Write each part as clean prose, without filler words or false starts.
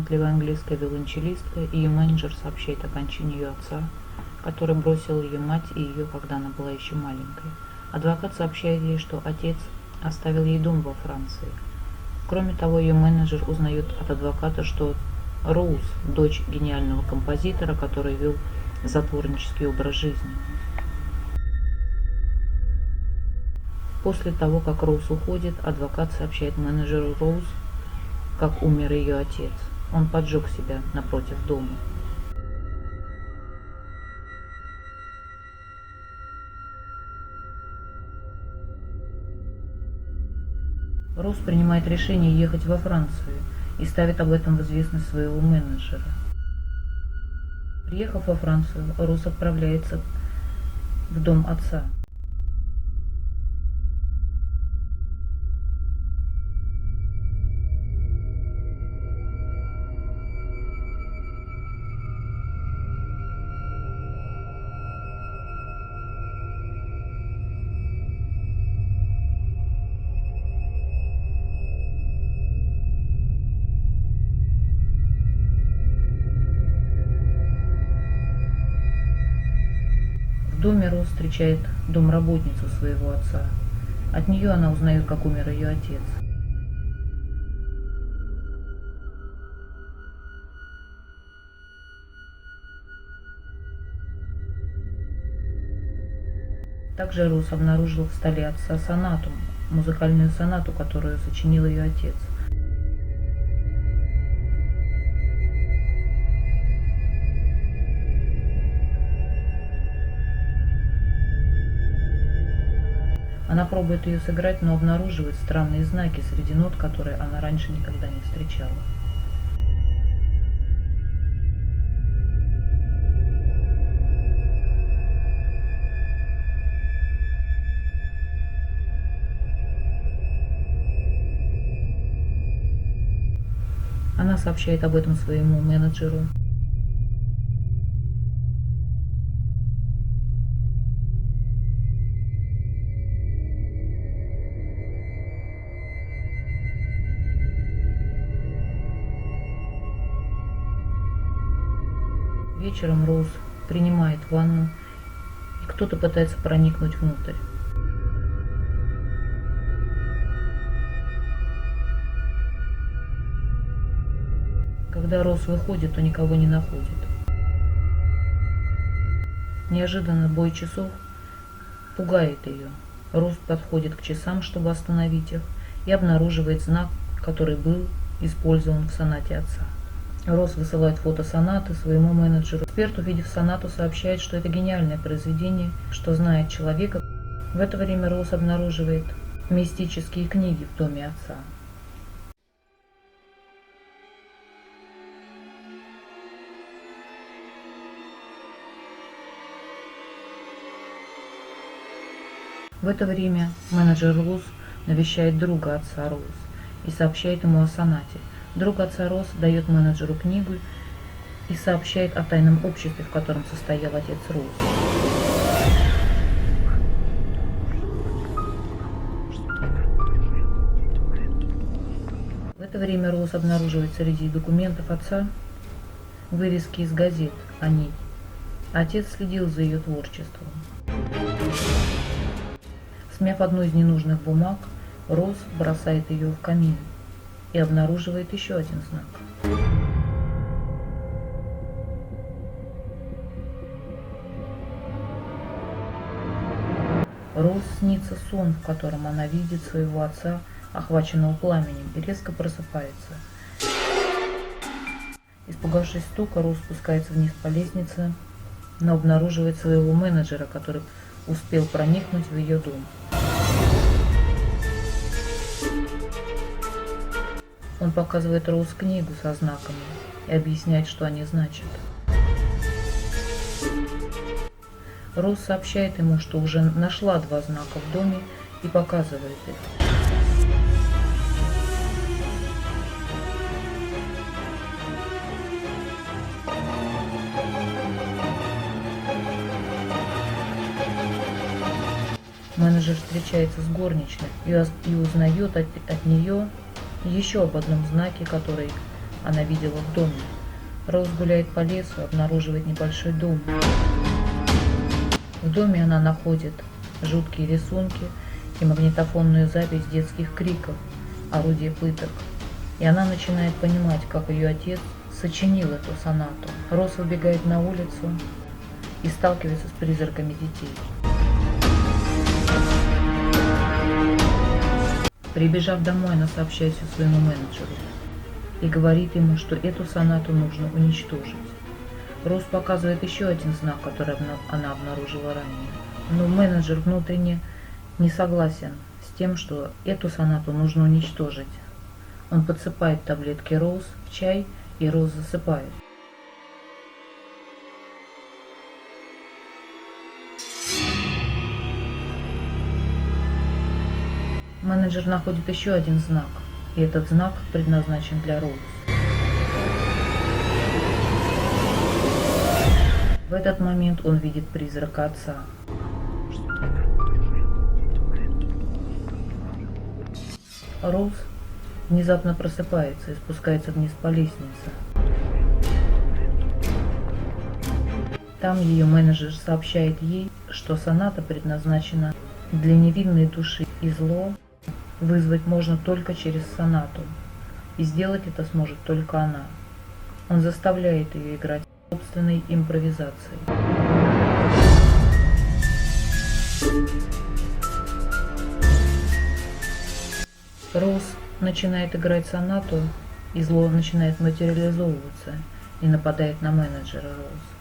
талантливая английская виолончелистка, и ее менеджер сообщает о кончине ее отца, который бросил ее мать и ее, когда она была еще маленькой. Адвокат сообщает ей, что отец оставил ей дом во Франции. Кроме того, ее менеджер узнает от адвоката, что Роуз – дочь гениального композитора, который вел затворнический образ жизни. После того, как Роуз уходит, адвокат сообщает менеджеру Роуз, как умер ее отец. Он поджег себя напротив дома. Роуз принимает решение ехать во Францию и ставит об этом в известность своего менеджера. Приехав во Францию, Роуз отправляется в дом отца. В доме Роуз встречает домработницу своего отца. От нее она узнает, как умер ее отец. Также Роуз обнаружила в столе отца сонату, музыкальную сонату, которую сочинил ее отец. Она пробует ее сыграть, но обнаруживает странные знаки среди нот, которые она раньше никогда не встречала. Она сообщает об этом своему менеджеру. Вечером Роуз принимает ванну, и кто-то пытается проникнуть внутрь. Когда Роуз выходит, то никого не находит. Неожиданно бой часов пугает ее. Роуз подходит к часам, чтобы остановить их, и обнаруживает знак, который был использован в сонате отца. Роуз высылает фото сонаты своему менеджеру. Эксперт, увидев сонату, сообщает, что это гениальное произведение, что знает человека. В это время Роуз обнаруживает мистические книги в доме отца. В это время менеджер Роуз навещает друга отца Роуз и сообщает ему о сонате. Друг отца Роуз дает менеджеру книгу и сообщает о тайном обществе, в котором состоял отец Роуз. В это время Роуз обнаруживает среди документов отца вырезки из газет о ней. Отец следил за ее творчеством. Смяв одну из ненужных бумаг, Роуз бросает ее в камин и обнаруживает еще один знак. Роуз снится сон, в котором она видит своего отца, охваченного пламенем, и резко просыпается. Испугавшись стука, Роуз спускается вниз по лестнице, но обнаруживает своего менеджера, который успел проникнуть в ее дом. Он показывает Роуз книгу со знаками и объясняет, что они значат. Роуз сообщает ему, что уже нашла два знака в доме и показывает их. Менеджер встречается с горничной и узнает от нее еще об одном знаке, который она видела в доме. Роуз гуляет по лесу, обнаруживает небольшой дом. В доме она находит жуткие рисунки и магнитофонную запись детских криков, орудие пыток. И она начинает понимать, как ее отец сочинил эту сонату. Роуз выбегает на улицу и сталкивается с призраками детей. Прибежав домой, она сообщает все своему менеджеру и говорит ему, что эту сонату нужно уничтожить. Роуз показывает еще один знак, который она обнаружила ранее. Но менеджер внутренне не согласен с тем, что эту сонату нужно уничтожить. Он подсыпает таблетки Роуз в чай, и Роуз засыпает. Менеджер находит еще один знак, и этот знак предназначен для Роуз. В этот момент он видит призрака отца. Роуз внезапно просыпается и спускается вниз по лестнице. Там ее менеджер сообщает ей, что соната предназначена для невинной души, и зло вызвать можно только через сонату, и сделать это сможет только она. Он заставляет ее играть собственной импровизацией. Роуз начинает играть сонату, и зло начинает материализовываться и нападает на менеджера Роуз.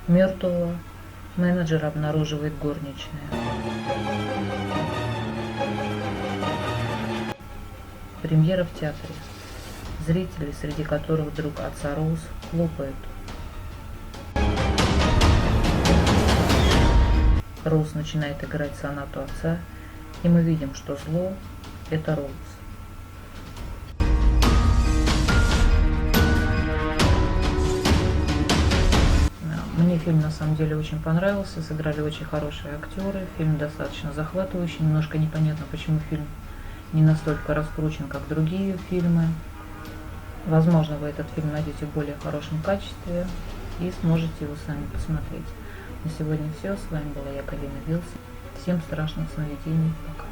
Мертвого менеджер обнаруживает горничная. Премьера в театре. Зрители, среди которых друг отца Роуз, хлопают. Роуз начинает играть сонату отца, и мы видим, что зло – это Роуз. Мне фильм на самом деле очень понравился, сыграли очень хорошие актеры, фильм достаточно захватывающий, немножко непонятно, почему фильм не настолько раскручен, как другие фильмы. Возможно, вы этот фильм найдете в более хорошем качестве и сможете его сами посмотреть. На сегодня все, с вами была я, Галина Вилсон. Всем страшных сновидений, пока.